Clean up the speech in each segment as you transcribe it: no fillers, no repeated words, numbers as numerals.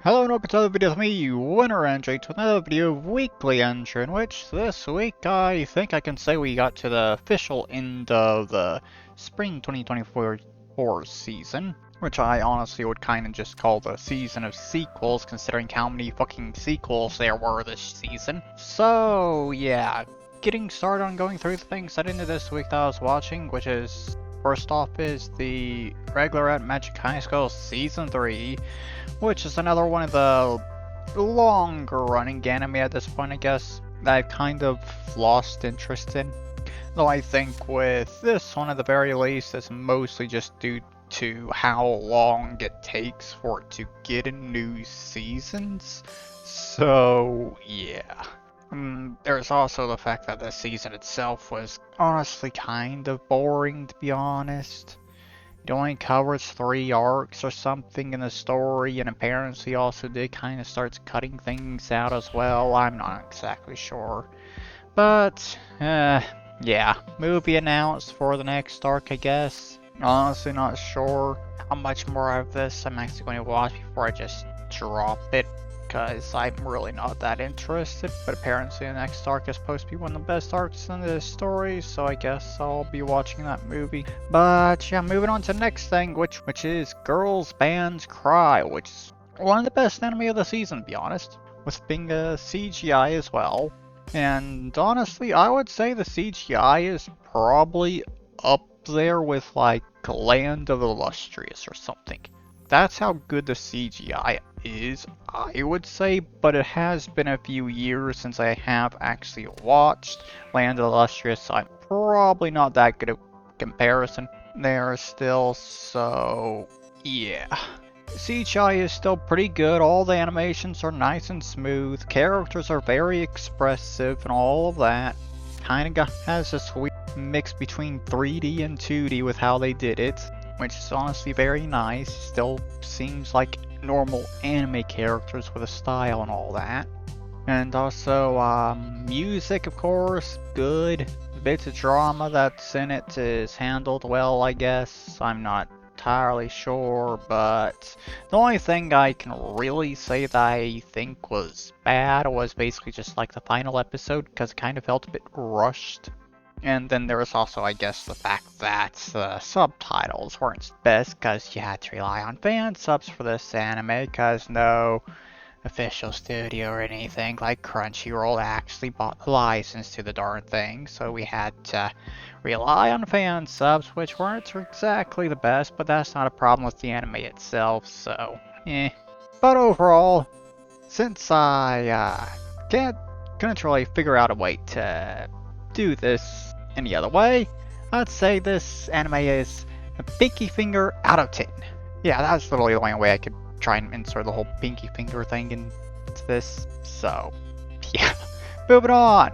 Hello and welcome to another video with me, Winner Android, to another video of Weekly Entry, in which this week I think I can say we got to the official end of the Spring 2024 season, which I honestly would kind of just call the season of sequels, considering how many fucking sequels there were this season. So, yeah, getting started on going through the things that ended this week that I was watching, which is, first off is the Irregular at Magic High School Season 3, which is another one of the longer running anime at this point, I guess, that I've kind of lost interest in. Though I think with this one at the very least, it's mostly just due to how long it takes for it to get in new seasons. So, yeah. There's also the fact that the season itself was honestly kind of boring, to be honest. It only covers 3 arcs or something in the story, and apparently also did kind of starts cutting things out as well. I'm not exactly sure. But, yeah, movie announced for the next arc, I guess. Honestly not sure how much more of this I'm actually going to watch before I just drop it, because I'm really not that interested. But apparently the next arc is supposed to be one of the best arcs in the story, so I guess I'll be watching that movie. But yeah, moving on to the next thing, which is Girls Bands Cry, which is one of the best anime of the season, to be honest, with being a CGI as well. And honestly, I would say the CGI is probably up there with like Land of the Illustrious or something. That's how good the CGI is, I would say, but it has been a few years since I have actually watched Land of the Illustrious, so I'm probably not that good at comparison there still, so yeah. CGI is still pretty good, all the animations are nice and smooth, characters are very expressive and all of that. Kinda has a sweet mix between 3D and 2D with how they did it, which is honestly very nice. Still seems like normal anime characters with a style and all that. And also, music, of course, good. The bits of drama that's in it is handled well, I guess. I'm not entirely sure, but the only thing I can really say that I think was bad was basically just like the final episode, because it kind of felt a bit rushed. And then there was also, I guess, the fact that the subtitles weren't best because you had to rely on fan subs for this anime because no official studio or anything like Crunchyroll actually bought the license to the darn thing. So we had to rely on fan subs, which weren't exactly the best, but that's not a problem with the anime itself, so eh. But overall, since I couldn't really figure out a way to do this any other way, I'd say this anime is a pinky finger out of 10. Yeah, that's literally the only way I could try and insert the whole pinky finger thing into this. So, yeah. Moving on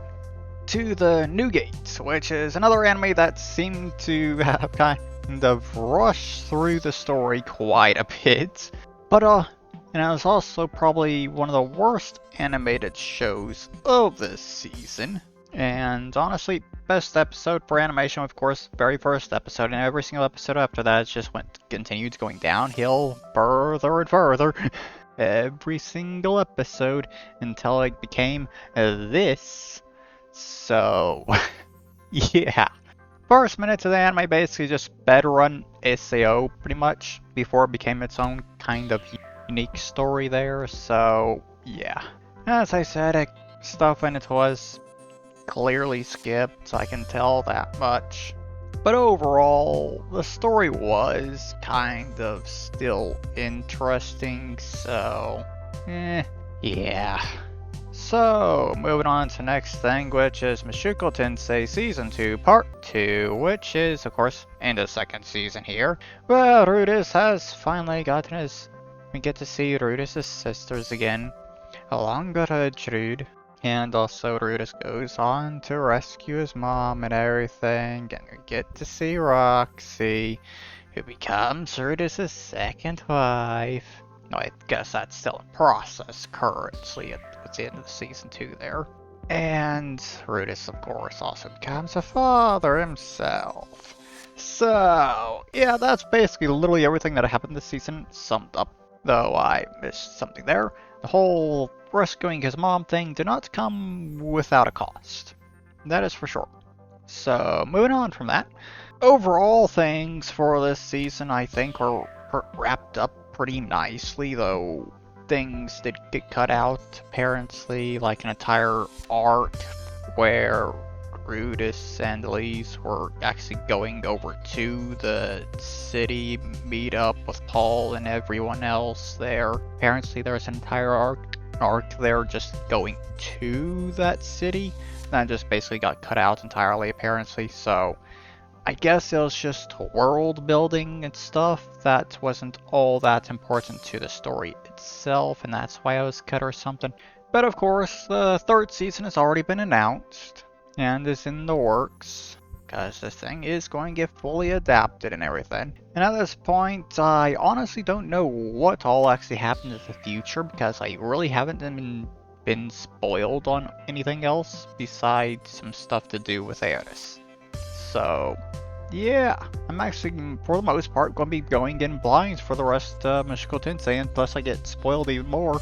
to the New Gates, which is another anime that seemed to have kind of rushed through the story quite a bit. But, and it was also probably one of the worst animated shows of this season. And honestly, best episode for animation, of course, very first episode, and every single episode after that just continued going downhill further and further. Every single episode until it became this. So, yeah. First minutes of the anime basically just bedrun SAO pretty much before it became its own kind of unique story there. So, yeah. As I said, stuff in it was clearly skipped, I can tell that much. But overall, the story was kind of still interesting, so yeah. So, moving on to the next thing, which is Mushoku Tensei Season 2 Part 2, which is, of course, in the second season here. Well, Rudis has finally gotten we get to see Rudis' sisters again, along with Rude. And also Rudis goes on to rescue his mom and everything, and we get to see Roxy, who becomes Rudis' second wife. No, I guess that's still in process currently at the end of season 2 there. And Rudis, of course, also becomes a father himself. So, yeah, that's basically literally everything that happened this season summed up though I missed something there. The whole rescuing his mom thing did not come without a cost. That is for sure. So, moving on from that. Overall, things for this season I think are wrapped up pretty nicely, though things did get cut out, apparently, like an entire arc where Rudis and Elise were actually going over to the city, meet up with Paul and everyone else there. Apparently there's an entire arc there just going to that city. That just basically got cut out entirely, apparently, so I guess it was just world building and stuff that wasn't all that important to the story itself, and that's why it was cut or something. But of course, the third season has already been announced, and is in the works, because this thing is going to get fully adapted and everything. And at this point, I honestly don't know what all actually happened in the future, because I really haven't been spoiled on anything else besides some stuff to do with Aeris. So, yeah, I'm actually, for the most part, going to be going in blind for the rest of Mushoku Tensei, and plus I get spoiled even more,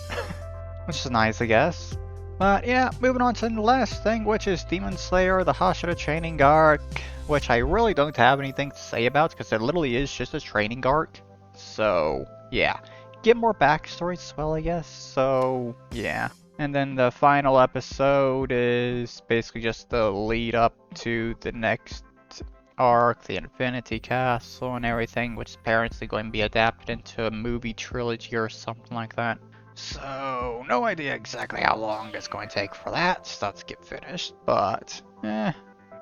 which is nice, I guess. But yeah, moving on to the last thing, which is Demon Slayer, the Hashira training arc, which I really don't have anything to say about, because it literally is just a training arc. So, yeah, get more backstory as well, I guess, so, yeah. And then the final episode is basically just the lead up to the next arc, the Infinity Castle and everything, which is apparently going to be adapted into a movie trilogy or something like that. So, no idea exactly how long it's going to take for that stuff to get finished, but,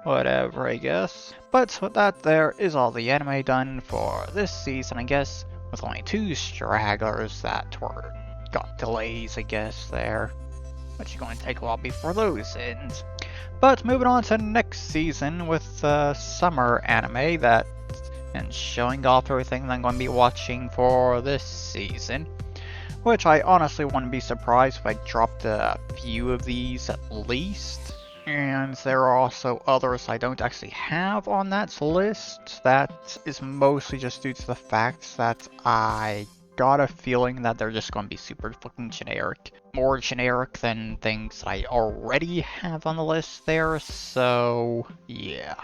whatever, I guess. But with that, there is all the anime done for this season, I guess, with only 2 stragglers that got delays, I guess, there. Which is going to take a while before those end. But moving on to next season with summer anime and showing off everything that I'm going to be watching for this season. Which I honestly wouldn't be surprised if I dropped a few of these at least. And there are also others I don't actually have on that list. That is mostly just due to the fact that I got a feeling that they're just going to be super fucking generic. More generic than things that I already have on the list there, so yeah.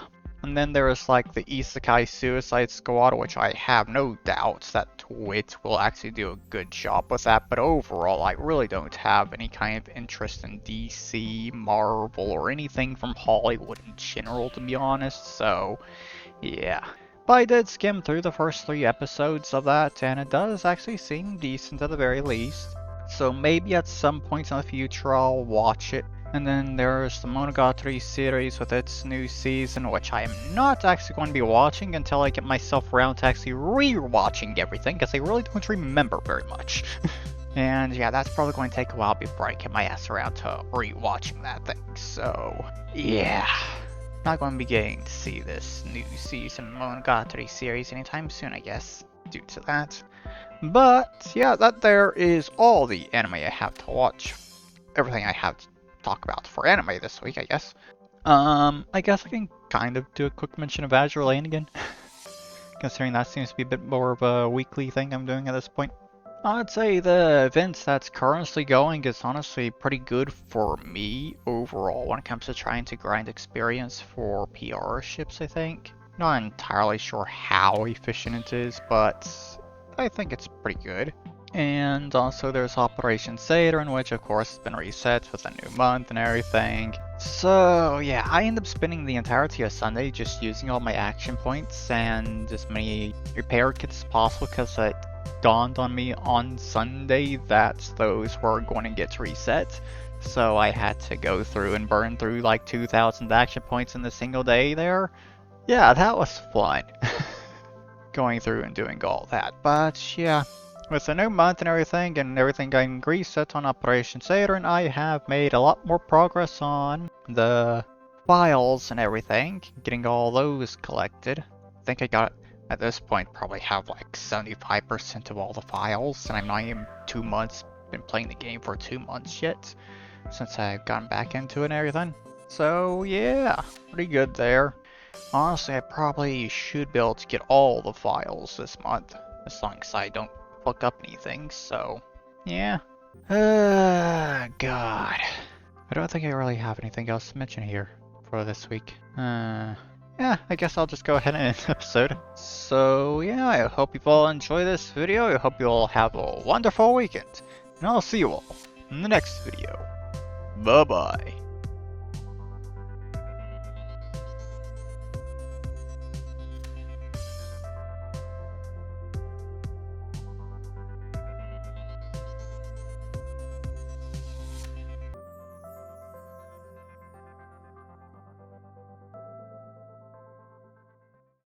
And then there's like the Isekai Suicide Squad, which I have no doubts that Twit will actually do a good job with that, but overall I really don't have any kind of interest in DC, Marvel, or anything from Hollywood in general, to be honest, so yeah. But I did skim through the first 3 episodes of that, and it does actually seem decent at the very least. So maybe at some point in the future I'll watch it. And then there's the Monogatari series with its new season, which I am not actually going to be watching until I get myself around to actually re-watching everything, because I really don't remember very much. And yeah, that's probably going to take a while before I get my ass around to re-watching that thing, so yeah. Not going to be getting to see this new season Monogatari series anytime soon, I guess, due to that. But yeah, that there is all the anime I have to watch. Everything I have to talk about for anime this week, I guess. I guess I can kind of do a quick mention of Azur Lane again. Considering that seems to be a bit more of a weekly thing I'm doing at this point. I'd say the events that's currently going is honestly pretty good for me overall when it comes to trying to grind experience for PR ships, I think. Not entirely sure how efficient it is, but I think it's pretty good. And also there's Operation Saturn, which of course has been reset with a new month and everything. So yeah, I end up spending the entirety of Sunday just using all my action points and as many repair kits as possible, because it dawned on me on Sunday that those were going to get reset. So I had to go through and burn through like 2,000 action points in a single day there. Yeah, that was fun. Going through and doing all that. But yeah, with the new month and everything getting reset on Operation Saturn, I have made a lot more progress on the files and everything, getting all those collected. I think I got, at this point, probably have like 75% of all the files, and I'm not even 2 months, been playing the game for 2 months yet, since I've gotten back into it and everything. So yeah, pretty good there. Honestly, I probably should be able to get all the files this month, as long as I don't fuck up anything, so yeah. God. I don't think I really have anything else to mention here for this week. Yeah, I guess I'll just go ahead and end the episode. So yeah, I hope you all enjoy this video. I hope you all have a wonderful weekend. And I'll see you all in the next video. Bye bye.